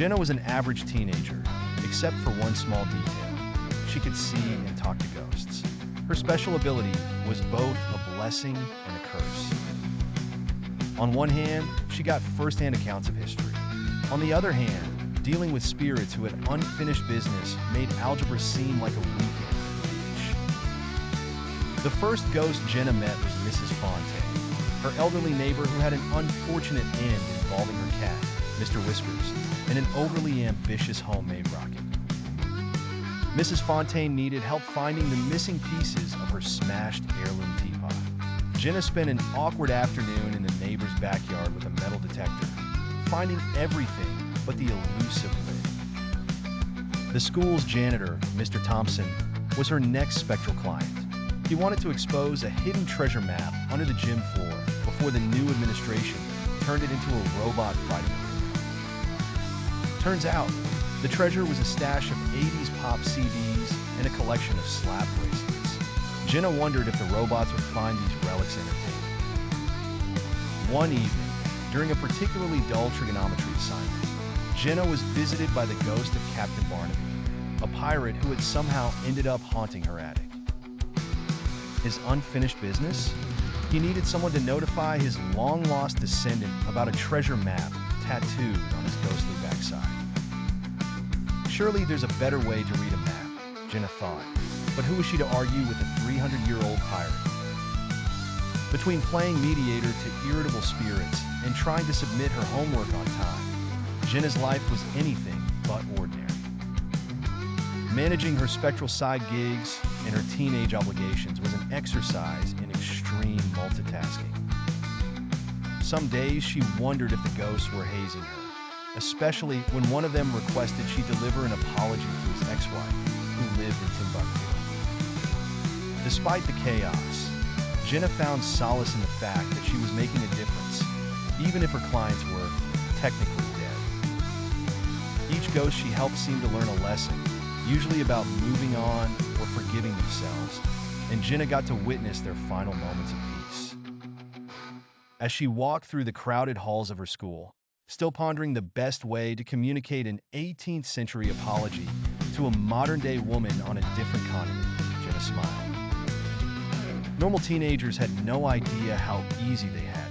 Jenna was an average teenager, except for one small detail. She could see and talk to ghosts. Her special ability was both a blessing and a curse. On one hand, she got first-hand accounts of history. On the other hand, dealing with spirits who had unfinished business made algebra seem like a weekend for the witch. The first ghost Jenna met was Mrs. Fontaine, her elderly neighbor who had an unfortunate end involving her cat, Mr. Whiskers, and an overly ambitious homemade rocket. Mrs. Fontaine needed help finding the missing pieces of her smashed heirloom teapot. Jenna spent an awkward afternoon in the neighbor's backyard with a metal detector, finding everything but the elusive lid. The school's janitor, Mr. Thompson, was her next spectral client. He wanted to expose a hidden treasure map under the gym floor before the new administration turned it into a robot fighting arena. Turns out, the treasure was a stash of 80s pop CDs and a collection of slap bracelets. Jenna wondered if the robots would find these relics entertaining. One evening, during a particularly dull trigonometry assignment, Jenna was visited by the ghost of Captain Barnaby, a pirate who had somehow ended up haunting her attic. His unfinished business? He needed someone to notify his long-lost descendant about a treasure map tattooed on his ghostly backside. Surely there's a better way to read a map, Jenna thought, but who was she to argue with a 300-year-old pirate? Between playing mediator to irritable spirits and trying to submit her homework on time, Jenna's life was anything but ordinary. Managing her spectral side gigs and her teenage obligations was an exercise in extreme multitasking. Some days she wondered if the ghosts were hazing her, especially when one of them requested she deliver an apology to his ex-wife, who lived in Timbuktu. Despite the chaos, Jenna found solace in the fact that she was making a difference, even if her clients were technically dead. Each ghost she helped seemed to learn a lesson, usually about moving on or forgiving themselves, and Jenna got to witness their final moments of peace. As she walked through the crowded halls of her school, still pondering the best way to communicate an 18th century apology to a modern-day woman on a different continent, Jenna smiled. Normal teenagers had no idea how easy they had